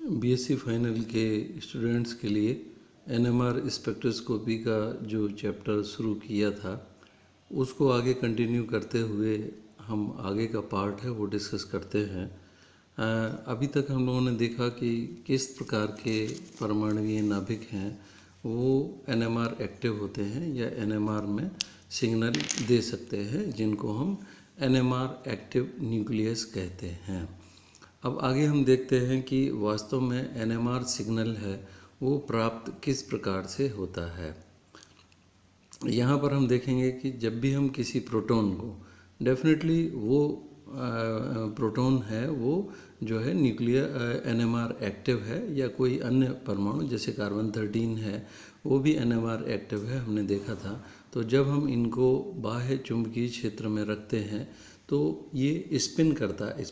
BSc final के students के लिए एनएमआर स्पेक्ट्रोस्कोपी का जो चैप्टर शुरू किया था उसको आगे कंटिन्यू करते हुए हम आगे का पार्ट है वो डिस्कस करते हैं। अभी तक हम लोगों ने देखा कि किस प्रकार के परमाणुीय नाभिक हैं वो एनएमआर एक्टिव होते हैं या एनएमआर में सिग्नल दे सकते हैं, जिनको हम एनएमआर एक्टिव न्यूक्लियस कहते हैं। अब आगे हम देखते हैं कि वास्तव में एनएमआर सिग्नल है वो प्राप्त किस प्रकार से होता है। यहाँ पर हम देखेंगे कि जब भी हम किसी प्रोटॉन को, डेफिनेटली वो प्रोटॉन है वो जो है न्यूक्लियर एनएमआर एक्टिव है, या कोई अन्य परमाणु जैसे कार्बन 13 है वो भी एनएमआर एक्टिव है, हमने देखा था। तो जब हम इनको बाह्य चुंबकीय क्षेत्र में रखते हैं तो ये स्पिन करता है।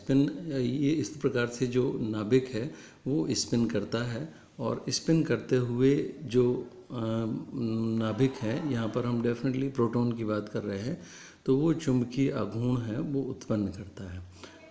ये इस प्रकार से जो नाभिक है वो स्पिन करता है, और स्पिन करते हुए जो नाभिक है, यहाँ पर हम डेफिनेटली प्रोटॉन की बात कर रहे हैं, तो वो चुंबकीय आघूर्ण है वो उत्पन्न करता है।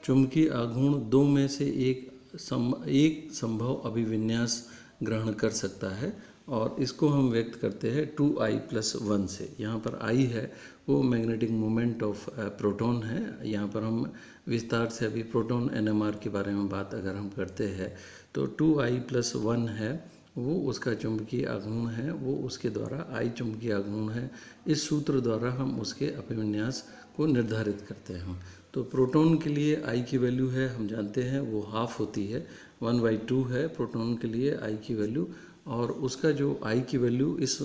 चुंबकीय आघूर्ण दो में से एक संभव अभिविन्यास ग्रहण कर सकता है, और इसको हम व्यक्त करते हैं 2I+1 से। यहाँ पर I है वो मैग्नेटिक मोमेंट ऑफ प्रोटॉन है। यहाँ पर हम विस्तार से अभी प्रोटॉन एनएमआर के बारे में बात अगर हम करते हैं तो 2I+1 है वो उसका चुंबकीय आघूर्ण है, वो उसके द्वारा I चुंबकीय आघूर्ण है। इस सूत्र द्वारा हम उसके अभिविन्यास को निर्धारित करते हैं। तो प्रोटॉन के लिए I की वैल्यू है, हम जानते हैं वो हाफ होती है, 1/2 है प्रोटॉन के लिए I की वैल्यू, और उसका जो I की वैल्यू, इस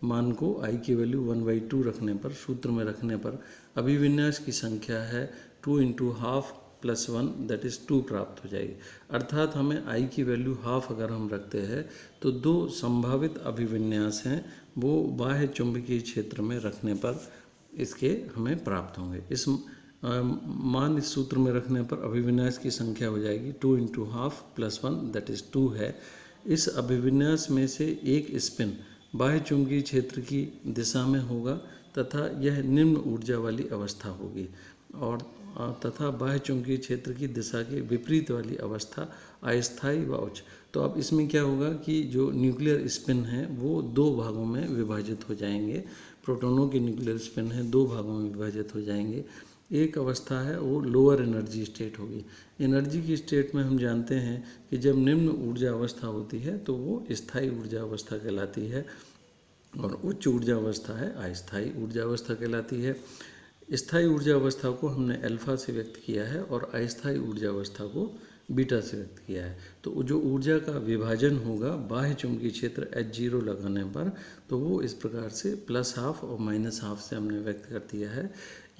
मान को I की वैल्यू 1/2 रखने पर, सूत्र में रखने पर अभिविन्यास की संख्या है 2 × ½ + 1 दैट इज़ 2 प्राप्त हो जाएगी। अर्थात हमें I की वैल्यू हाफ अगर हम रखते हैं तो दो संभावित अभिविन्यास हैं वो बाह्य चुंबकीय क्षेत्र में रखने पर इसके हमें प्राप्त होंगे। इस इस सूत्र में रखने पर अभिविन्यास की संख्या हो जाएगी 2 × ½ + 1 दैट इज़ 2 है। इस अभिविन्यास में से एक स्पिन बाह्य चुंबकीय क्षेत्र की दिशा में होगा तथा यह निम्न ऊर्जा वाली अवस्था होगी, और तथा बाह्य चुंबकीय क्षेत्र की दिशा के विपरीत वाली अवस्था अस्थायी व उच्च। तो अब इसमें क्या होगा कि जो न्यूक्लियर स्पिन है वो दो भागों में विभाजित हो जाएंगे। प्रोटॉनों के न्यूक्लियर स्पिन है दो भागों में विभाजित हो जाएंगे। एक अवस्था है वो लोअर एनर्जी स्टेट होगी। एनर्जी की स्टेट में हम जानते हैं कि जब निम्न ऊर्जा अवस्था होती है तो वो स्थायी ऊर्जा अवस्था कहलाती है, और उच्च ऊर्जा अवस्था है अस्थायी ऊर्जा अवस्था कहलाती है। स्थायी ऊर्जा अवस्था को हमने अल्फा से व्यक्त किया है और अस्थायी ऊर्जा अवस्था को बीटा से व्यक्त किया है। तो जो ऊर्जा का विभाजन होगा बाह्य चुंबकीय क्षेत्र H0 लगाने पर, तो वो इस प्रकार से +½ और -½ से हमने व्यक्त कर दिया है।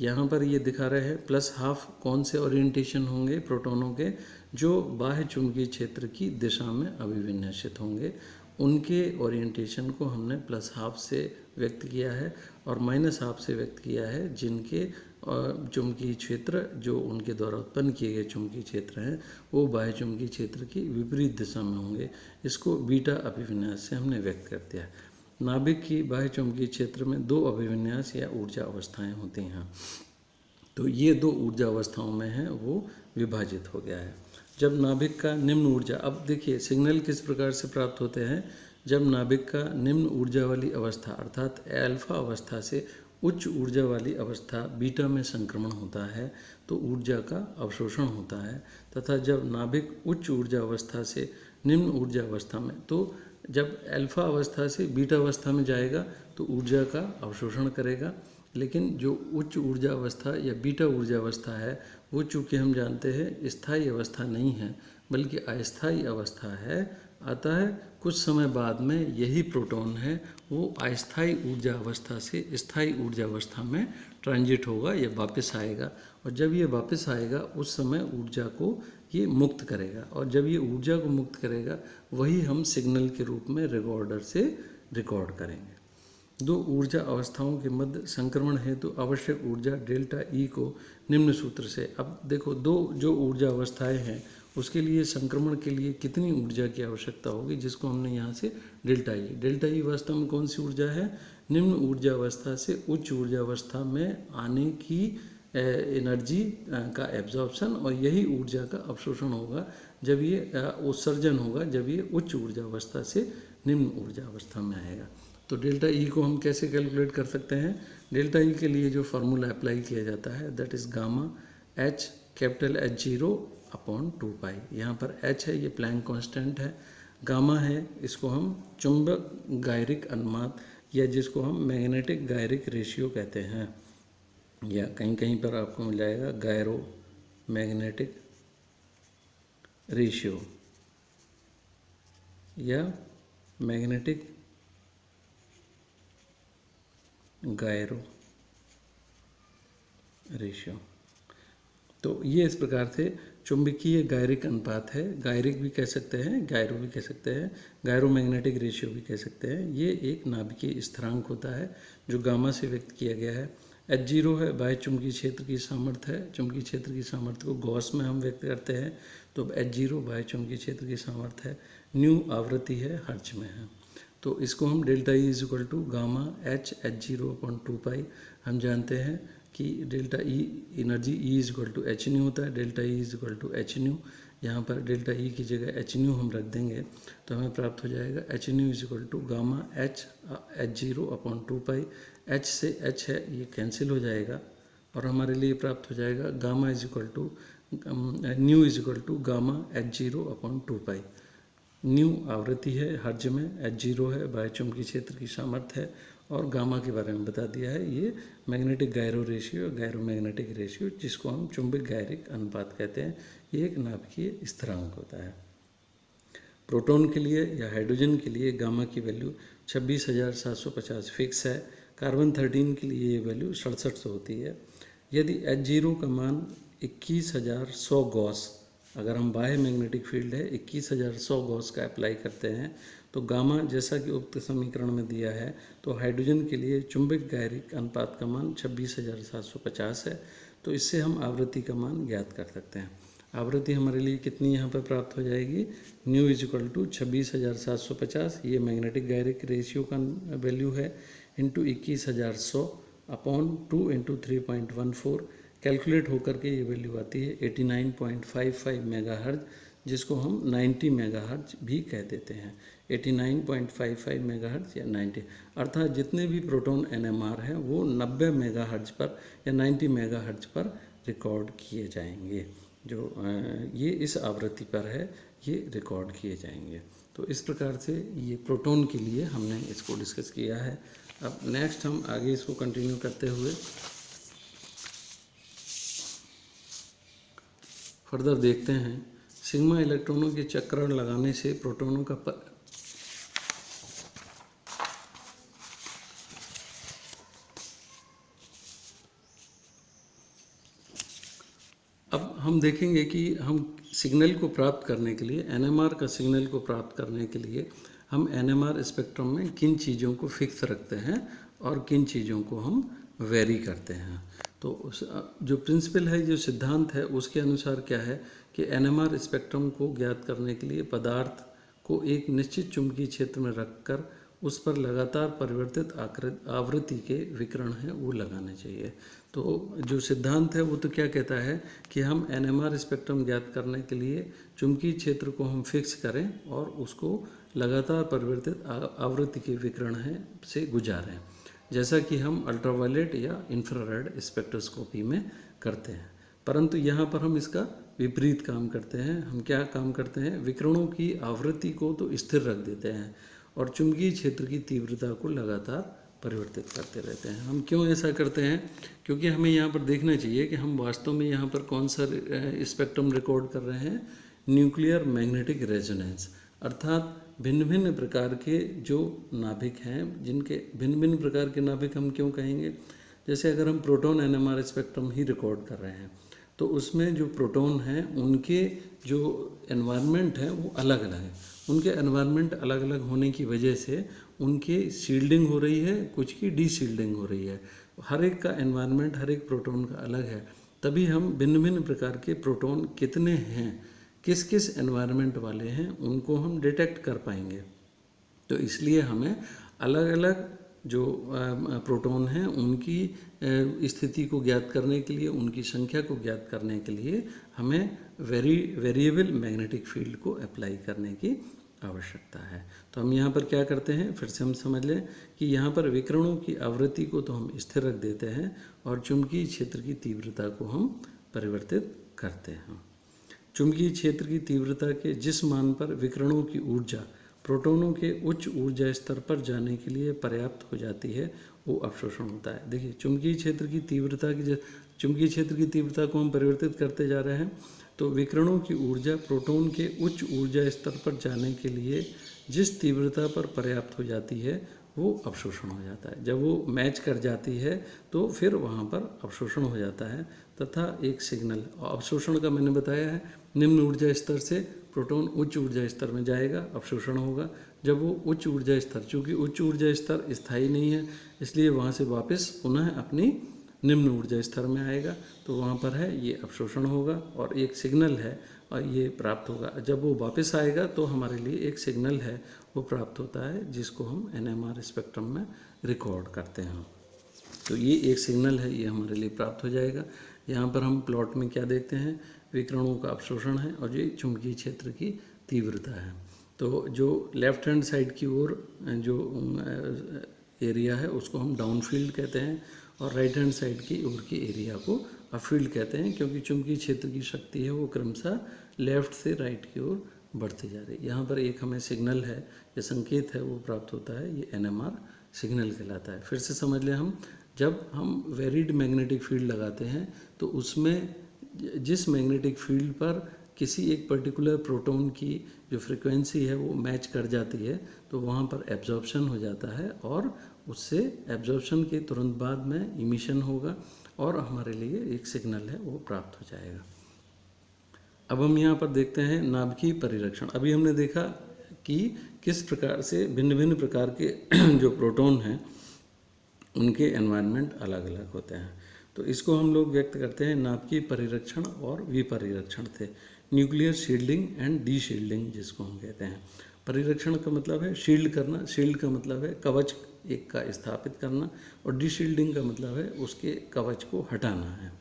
यहाँ पर ये दिखा रहे हैं +½ कौन से ओरिएंटेशन होंगे प्रोटॉनों के, जो बाह्य चुंबकीय क्षेत्र की दिशा में अभिविन्यासित होंगे, उनके ओरिएंटेशन को हमने +½ से व्यक्त किया है, और -½ से व्यक्त किया है जिनके चुंबकीय क्षेत्र जो उनके द्वारा उत्पन्न किए गए चुंबकीय क्षेत्र हैं वो बाह्य चुंबकीय क्षेत्र की विपरीत दिशा में होंगे। इसको बीटा अभिविन्यास से हमने व्यक्त कर दिया है। नाभिक की बाह्य चुंबकीय क्षेत्र में दो अभिविन्यास या ऊर्जा अवस्थाएं होती हैं, तो ये दो ऊर्जा अवस्थाओं में है वो विभाजित हो गया है। जब नाभिक का निम्न ऊर्जा, अब देखिए सिग्नल किस प्रकार से प्राप्त होते हैं, जब नाभिक का निम्न ऊर्जा वाली अवस्था अर्थात अल्फा अवस्था से उच्च ऊर्जा वाली अवस्था बीटा में संक्रमण होता है तो ऊर्जा का अवशोषण होता है, तथा जब नाभिक उच्च ऊर्जा अवस्था से निम्न ऊर्जा अवस्था में, तो जब अल्फा अवस्था से बीटा अवस्था में जाएगा तो ऊर्जा का अवशोषण करेगा। लेकिन जो उच्च ऊर्जा अवस्था या बीटा ऊर्जा अवस्था है वो चूँकि हम जानते हैं स्थायी अवस्था नहीं है बल्कि अस्थायी अवस्था है, अतः कुछ समय बाद में यही प्रोटॉन है वो अस्थायी ऊर्जा अवस्था से स्थायी ऊर्जा अवस्था में ट्रांजिट होगा या वापस आएगा, और जब ये वापस आएगा उस समय ऊर्जा को ये मुक्त करेगा, और जब ये ऊर्जा को मुक्त करेगा वही हम सिग्नल के रूप में रिकॉर्डर से रिकॉर्ड करेंगे। दो ऊर्जा अवस्थाओं के मध्य संक्रमण हेतु आवश्यक ऊर्जा ΔE को निम्न सूत्र से, अब देखो दो जो ऊर्जा अवस्थाएं हैं उसके लिए संक्रमण के लिए कितनी ऊर्जा की आवश्यकता होगी, जिसको हमने यहाँ से ΔE वास्तव में कौन सी ऊर्जा है, निम्न ऊर्जा अवस्था से उच्च ऊर्जा अवस्था में आने की एनर्जी का एब्जॉर्प्शन और यही ऊर्जा का अवशोषण होगा जब ये उत्सर्जन होगा जब ये उच्च ऊर्जा अवस्था से निम्न ऊर्जा अवस्था में आएगा। तो डेल्टा ई को हम कैसे कैलकुलेट कर सकते हैं? डेल्टा ई के लिए जो फार्मूला अप्लाई किया जाता है that is gamma H capital H0 upon 2 पाई। यहाँ पर H है, ये प्लैंक कांस्टेंट है, गामा है, इसको हम चुंबक गायरिक अनुपात या जिसको हम मैग्नेटिक गायरिक रेशियो कहते हैं, या कहीं कहीं पर आपको मिल जाएगा गायरो मैग्नेटिक रेशियो या मैग्नेटिक गायरो रेशियो। तो ये इस प्रकार से चुंबकीय गायरिक अनुपात है, गायरिक भी कह सकते हैं, गायरो भी कह सकते हैं, गायरो मैग्नेटिक रेशियो भी कह सकते हैं। ये एक नाभिकीय स्थिरांक होता है जो गामा से व्यक्त किया गया है। H0 है बाह्य चुंबकीय क्षेत्र की सामर्थ्य है, चुंबकीय क्षेत्र की सामर्थ्य को गॉस में हम व्यक्त करते हैं, तो H0 बाह्य चुंबकीय क्षेत्र की सामर्थ्य है। न्यू आवृत्ति है, हर्ट्ज में है। तो इसको हम delta E is equal to gamma H H0 upon 2 pi. हम जानते हैं कि delta E energy E is equal to H nu होता है, delta E is equal to H nu. यहाँ पर डेल्टा ई की जगह एच न्यू हम रख देंगे तो हमें प्राप्त हो जाएगा H nu is equal to gamma H H0 upon 2 pi. H से एच है ये कैंसिल हो जाएगा और हमारे लिए प्राप्त हो जाएगा gamma is equal to nu is equal to gamma H0 upon 2 pi. Nu आवृत्ति है, हर्ज में, H0 है बाह्य चुंबकीय क्षेत्र की सामर्थ्य है, और गामा के बारे में बता दिया है, ये magnetic gyro ratio, gyro magnetic ratio जिसको हम चुंबक गायरिक अनुपात कहते हैं, ये एक नाभिकीय स्थिरांक होता है। प्रोटॉन के लिए या हाइड्रोजन के लिए गामा की वैल्यू 26,750 फिक्स है। कार्बन 13 के लिए ये वैल्यू 6700 होती है। यदि H0 का मान 21,100 गॉस, अगर हम बाह्य मैग्नेटिक फील्ड है 21,100 गॉस का अप्लाई करते हैं तो गामा जैसा कि उक्त समीकरण में दिया है, तो हाइड्रोजन के लिए चुंबक गायरिक अनुपात का मान 26,750 है। तो इससे हम आवृत्ति का मान ज्ञात कर सकते हैं। आवृत्ति हमारे लिए कितनी यहाँ पर प्राप्त हो जाएगी? न्यू इज इक्वल टू 26,750, ये मैग्नेटिक गायरिक रेशियो का वैल्यू है, इंटू 21,100 अपॉन 2 इंटू 3.14। कैलकुलेट होकर के ये वैल्यू आती है 89.55 मेगाहर्ट्ज, जिसको हम 90 मेगाहर्ट्ज भी कह देते हैं। 89.55 मेगाहर्ट्ज या 90, अर्थात जितने भी प्रोटॉन NMR हैं वो 90 मेगाहर्ट्ज पर या 90 मेगाहर्ट्ज पर रिकॉर्ड किए जाएंगे। जो ये इस आवृत्ति पर है ये रिकॉर्ड किए जाएंगे। तो इस प्रकार से ये प्रोटॉन के लिए हमने इसको डिस्कस किया है। अब नेक्स्ट हम आगे इसको कंटिन्यू करते हुए फर्दर देखते हैं। सिग्मा इलेक्ट्रॉनों के चक्रण लगाने से प्रोटॉनों का अब हम देखेंगे कि हम सिग्नल को प्राप्त करने के लिए, NMR का सिग्नल को प्राप्त करने के लिए हम NMR स्पेक्ट्रम में किन चीज़ों को फिक्स रखते हैं और किन चीज़ों को हम वेरी करते हैं। तो जो प्रिंसिपल है, जो सिद्धांत है, उसके अनुसार क्या है कि NMR स्पेक्ट्रम को ज्ञात करने के लिए पदार्थ को एक निश्चित चुंबकीय क्षेत्र में रखकर उस पर लगातार परिवर्तित आवृत्ति के विकिरण हैं वो लगाने चाहिए। तो जो सिद्धांत है वो तो क्या कहता है कि हम NMR स्पेक्ट्रम ज्ञात करने के लिए चुंबकीय क्षेत्र को हम फिक्स करें और उसको लगातार परिवर्तित आवृत्ति के विकिरण हैं से गुजारें, जैसा कि हम अल्ट्रावायलेट या इंफ्रारेड स्पेक्ट्रोस्कोपी में करते हैं। परंतु यहाँ पर हम इसका विपरीत काम करते हैं। हम क्या काम करते हैं? विकिरणों की आवृत्ति को तो स्थिर रख देते हैं और चुंबकीय क्षेत्र की तीव्रता को लगातार परिवर्तित करते रहते हैं। हम क्यों ऐसा करते हैं? क्योंकि हमें यहाँ पर देखना चाहिए कि हम वास्तव में यहाँ पर कौन सा स्पेक्ट्रम रिकॉर्ड कर रहे हैं। न्यूक्लियर मैग्नेटिक रेजोनेंस, अर्थात भिन्न भिन्न प्रकार के जो नाभिक हैं, जिनके भिन्न भिन्न प्रकार के नाभिक हम क्यों कहेंगे? जैसे अगर हम प्रोटॉन NMR स्पेक्ट्रम ही रिकॉर्ड कर रहे हैं तो उसमें जो प्रोटॉन हैं उनके जो एनवायरनमेंट है वो अलग अलग है। उनके एनवायरनमेंट अलग अलग होने की वजह से उनकी शील्डिंग हो रही है, कुछ की डी शील्डिंग हो रही है। हर एक का एनवायरनमेंट हर एक प्रोटॉन का अलग है, तभी हम भिन्न भिन्न प्रकार के प्रोटॉन कितने हैं, किस किस एनवायरनमेंट वाले हैं, उनको हम डिटेक्ट कर पाएंगे। तो इसलिए हमें अलग अलग जो प्रोटॉन हैं उनकी स्थिति को ज्ञात करने के लिए, उनकी संख्या को ज्ञात करने के लिए हमें वेरिएबल मैग्नेटिक फील्ड को अप्लाई करने की आवश्यकता है। तो हम यहाँ पर क्या करते हैं, फिर से हम समझ लें कि यहाँ पर विकिरणों की आवृत्ति को तो हम स्थिर रख देते हैं और चुंबकीय क्षेत्र की तीव्रता को हम परिवर्तित करते हैं। चुंबकीय क्षेत्र की तीव्रता के जिस मान पर विकिरणों की ऊर्जा प्रोटॉनों के उच्च ऊर्जा स्तर पर जाने के लिए पर्याप्त हो जाती है, वो अवशोषण होता है। देखिए, चुंबकीय क्षेत्र की तीव्रता को हम परिवर्तित करते जा रहे हैं, तो विकिरणों की ऊर्जा प्रोटॉन के उच्च ऊर्जा स्तर पर जाने के लिए जिस तीव्रता पर पर्याप्त हो जाती है वो अवशोषण हो जाता है। जब वो मैच कर जाती है तो फिर वहाँ पर अवशोषण हो जाता है तथा एक सिग्नल, अवशोषण का मैंने बताया है, निम्न ऊर्जा स्तर से प्रोटॉन उच्च ऊर्जा स्तर में जाएगा, अवशोषण होगा। जब वो उच्च ऊर्जा स्तर, चूँकि उच्च ऊर्जा स्तर स्थायी नहीं है इसलिए वहाँ से वापस पुनः अपनी निम्न ऊर्जा स्तर में आएगा, तो वहाँ पर है ये अवशोषण होगा और एक सिग्नल है और ये प्राप्त होगा। जब वो वापस आएगा तो हमारे लिए एक सिग्नल है वो प्राप्त होता है, जिसको हम NMR स्पेक्ट्रम में रिकॉर्ड करते हैं। तो ये एक सिग्नल है, ये हमारे लिए प्राप्त हो जाएगा। यहाँ पर हम प्लॉट में क्या देखते हैं, विकिरणों का अवशोषण है और ये चुंबकीय क्षेत्र की तीव्रता है। तो जो लेफ्ट हैंड साइड की ओर जो एरिया है उसको हम डाउन फील्ड कहते हैं और राइट हैंड साइड की ओर की एरिया को अपफील्ड कहते हैं, क्योंकि चुंबकीय क्षेत्र की शक्ति है वो क्रमशः लेफ्ट से राइट की ओर बढ़ती जा रही है। यहाँ पर एक हमें सिग्नल है, ये संकेत है वो प्राप्त होता है, ये NMR सिग्नल कहलाता है। फिर से समझ लें, हम जब हम वेरिड मैग्नेटिक फील्ड लगाते हैं तो उसमें जिस मैग्नेटिक फील्ड पर किसी एक पर्टिकुलर प्रोटॉन की जो फ्रीक्वेंसी है वो मैच कर जाती है तो वहाँ पर एब्जॉर्प्शन हो जाता है और उससे एब्जॉर्प्शन के तुरंत बाद में इमिशन होगा और हमारे लिए एक सिग्नल है वो प्राप्त हो जाएगा। अब हम यहाँ पर देखते हैं नाभिकीय परिरक्षण। अभी हमने देखा कि किस प्रकार से भिन्न भिन्न प्रकार के जो प्रोटॉन हैं उनके एनवायरनमेंट अलग अलग होते हैं, तो इसको हम लोग व्यक्त करते हैं नाभिकीय परिरक्षण और विपरिरक्षण से। Nuclear shielding and D shielding जिसको हम कहते हैं। परिरक्षण का मतलब है शील्ड करना, शील्ड का मतलब है कवच एक का स्थापित करना और डी शील्डिंग का मतलब है उसके कवच को हटाना है।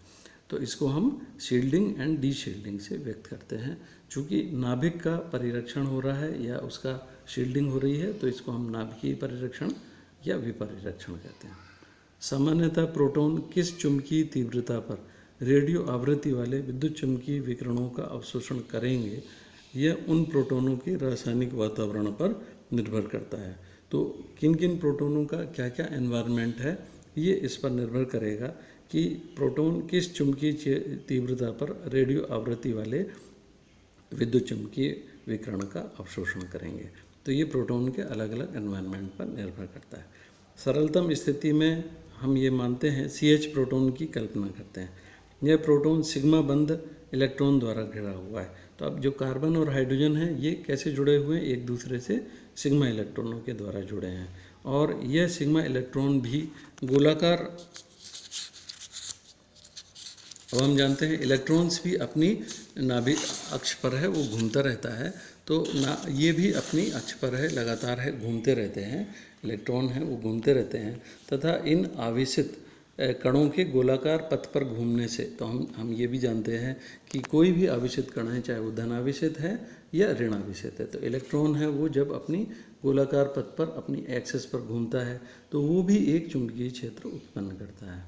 तो इसको हम शील्डिंग एंड डी शील्डिंग से व्यक्त करते हैं। चूँकि नाभिक का परिरक्षण हो रहा है या उसका शील्डिंग हो रही है तो इसको हम नाभिकीय परिरक्षण या विपरिरक्षण कहते हैं। सामान्यतः प्रोटॉन किस चुंबकीय तीव्रता पर रेडियो आवृत्ति वाले विद्युत चुंबकीय विकिरणों का अवशोषण करेंगे, यह उन प्रोटॉनों के रासायनिक वातावरण पर निर्भर करता है। तो किन किन प्रोटॉनों का क्या क्या एनवायरनमेंट है ये इस पर निर्भर करेगा कि प्रोटॉन किस चुंबकीय तीव्रता पर रेडियो आवृत्ति वाले विद्युत चुंबकीय विकिरण का अवशोषण करेंगे। तो ये प्रोटॉन के अलग अलग एनवायरनमेंट पर निर्भर करता है। सरलतम स्थिति में हम ये मानते हैं CH प्रोटॉन की कल्पना करते हैं। यह प्रोटॉन सिग्मा बंध इलेक्ट्रॉन द्वारा घिरा हुआ है। तो अब जो कार्बन और हाइड्रोजन है ये कैसे जुड़े हुए हैं, एक दूसरे से सिग्मा इलेक्ट्रॉनों के द्वारा जुड़े हैं और यह सिग्मा इलेक्ट्रॉन भी गोलाकार, अब हम जानते हैं इलेक्ट्रॉन्स भी अपनी नाभिक अक्ष पर है वो घूमता रहता है, तो ये भी अपनी अक्ष पर है, लगातार है, घूमते रहते हैं, इलेक्ट्रॉन हैं वो घूमते रहते हैं तथा इन आवेशित कणों के गोलाकार पथ पर घूमने से तो हम ये भी जानते हैं कि कोई भी आवेशित कण है चाहे वो धन आवेशित है या ऋण आवेशित है, तो इलेक्ट्रॉन है वो जब अपनी गोलाकार पथ पर अपनी एक्सिस पर घूमता है तो वो भी एक चुंबकीय क्षेत्र उत्पन्न करता है।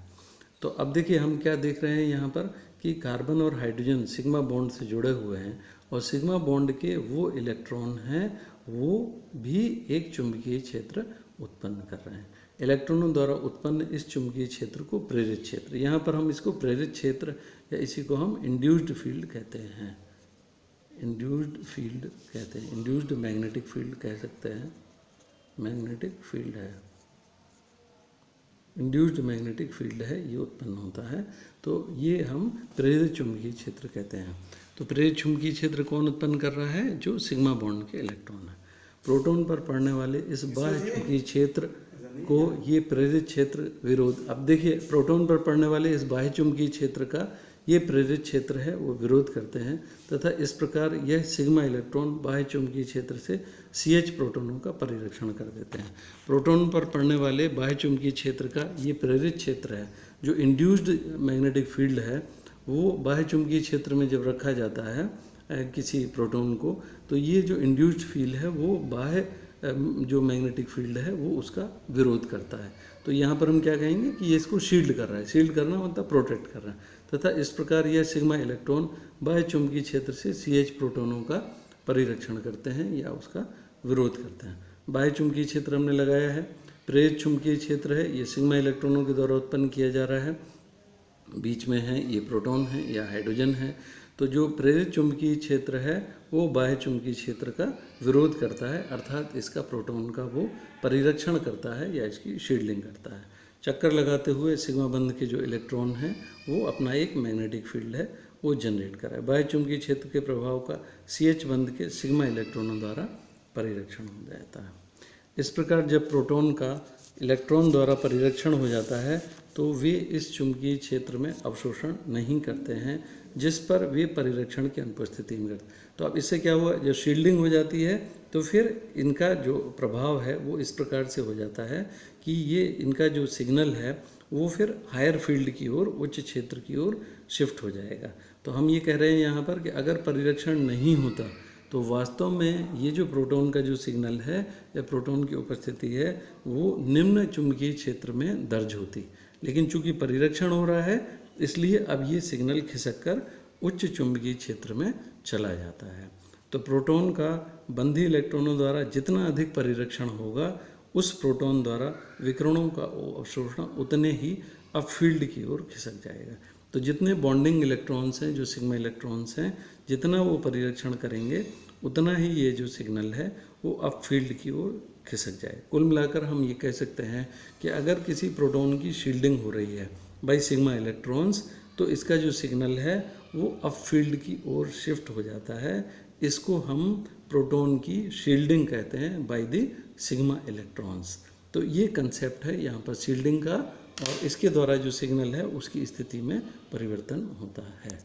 तो अब देखिए हम क्या देख रहे हैं यहाँ पर कि कार्बन और हाइड्रोजन सिग्मा बॉन्ड से जुड़े हुए हैं और सिग्मा बॉन्ड के वो इलेक्ट्रॉन हैं वो भी एक चुंबकीय क्षेत्र उत्पन्न कर रहे हैं। इलेक्ट्रॉनों द्वारा उत्पन्न इस चुंबकीय क्षेत्र को प्रेरित क्षेत्र, यहाँ पर हम इसको प्रेरित क्षेत्र या इसी को हम इंड्यूस्ड फील्ड कहते हैं, इंड्यूस्ड फील्ड कहते हैं, इंड्यूस्ड मैग्नेटिक फील्ड कह सकते हैं, मैग्नेटिक फील्ड है, इंड्यूस्ड मैग्नेटिक फील्ड है ये उत्पन्न होता है, तो ये हम प्रेरित चुंबकीय क्षेत्र कहते हैं। तो प्रेरित चुंबकीय क्षेत्र कौन उत्पन्न कर रहा है, जो सिग्मा बॉन्ड के इलेक्ट्रॉन है। प्रोटॉन पर पड़ने वाले इस बाह्य चुंबकीय क्षेत्र को ये प्रेरित क्षेत्र विरोध, अब देखिए प्रोटॉन पर पड़ने वाले इस बाह्य चुंबकीय क्षेत्र का ये प्रेरित क्षेत्र है वो विरोध करते हैं तथा इस प्रकार यह सिग्मा इलेक्ट्रॉन बाह्य चुंबकीय क्षेत्र से CH प्रोटॉनों का परिरक्षण कर देते हैं। प्रोटॉन पर पड़ने वाले बाह्य चुंबकीय क्षेत्र का ये प्रेरित क्षेत्र है। जो इंड्यूस्ड मैग्नेटिक फील्ड है वो बाह्य चुंबकीय क्षेत्र में जब रखा जाता है किसी प्रोटॉन को, तो ये जो इंड्यूस्ड फील्ड है वो बाह्य जो मैग्नेटिक फील्ड है वो उसका विरोध करता है। तो यहाँ पर हम क्या कहेंगे कि ये इसको शील्ड कर रहा है। शील्ड करना मतलब प्रोटेक्ट कर रहा है तथा इस प्रकार यह सिग्मा इलेक्ट्रॉन बाह्य चुंबकीय क्षेत्र से CH प्रोटॉनों का परिरक्षण करते हैं या उसका विरोध करते हैं। बाह्य चुंबकीय क्षेत्र हमने लगाया है। प्रेरित चुंबकीय क्षेत्र है ये सिग्मा इलेक्ट्रॉनों के द्वारा उत्पन्न किया जा रहा है। बीच में है ये प्रोटॉन है या हाइड्रोजन है। तो जो प्रेरित चुंबकीय क्षेत्र है वो बाह्य चुंबकीय क्षेत्र का विरोध करता है, अर्थात इसका प्रोटॉन का वो परिरक्षण करता है या इसकी शील्डिंग करता है। चक्कर लगाते हुए सिग्मा बंध के जो इलेक्ट्रॉन हैं वो अपना एक मैग्नेटिक फील्ड है वो जनरेट कर रहा है। बाह्य चुंबकीय क्षेत्र के प्रभाव का CH बंध के सिग्मा इलेक्ट्रॉनों द्वारा परिरक्षण हो जाता है। इस प्रकार जब प्रोटॉन का इलेक्ट्रॉन द्वारा परिरक्षण हो जाता है तो वे इस चुंबकीय क्षेत्र में अवशोषण नहीं करते हैं, जिस पर वे परिरक्षण की अनुपस्थिति में करते। तो अब इससे क्या हुआ, जब शील्डिंग हो जाती है तो फिर इनका जो प्रभाव है वो इस प्रकार से हो जाता है कि ये इनका जो सिग्नल है वो फिर हायर फील्ड की ओर, उच्च क्षेत्र की ओर शिफ्ट हो जाएगा। तो हम ये कह रहे हैं यहाँ पर कि अगर परिरक्षण नहीं होता तो वास्तव में ये जो प्रोटॉन का जो सिग्नल है या प्रोटॉन की उपस्थिति है वो निम्न चुंबकीय क्षेत्र में दर्ज होती, लेकिन चूंकि परिरक्षण हो रहा है इसलिए अब ये सिग्नल खिसक उच्च चुंबकीय क्षेत्र में चला जाता है। तो प्रोटॉन का बंधी इलेक्ट्रॉनों द्वारा जितना अधिक परिरक्षण होगा उस प्रोटॉन द्वारा विकिरणों का अवशोषण उतने ही अब फील्ड की ओर खिसक जाएगा। तो जितने बॉन्डिंग इलेक्ट्रॉन्स हैं, जो सिग्मा इलेक्ट्रॉन्स हैं, जितना वो परिरक्षण करेंगे उतना ही ये जो सिग्नल है वो अब फील्ड की ओर खिसक जाए। कुल मिलाकर हम ये कह सकते हैं कि अगर किसी प्रोटॉन की शील्डिंग हो रही है बाई सिग्मा इलेक्ट्रॉन्स तो इसका जो सिग्नल है वो अब फील्ड की ओर शिफ्ट हो जाता है। इसको हम प्रोटॉन की शील्डिंग कहते हैं बाय द सिग्मा इलेक्ट्रॉन्स। तो ये कंसेप्ट है यहाँ पर शील्डिंग का, और इसके द्वारा जो सिग्नल है उसकी स्थिति में परिवर्तन होता है।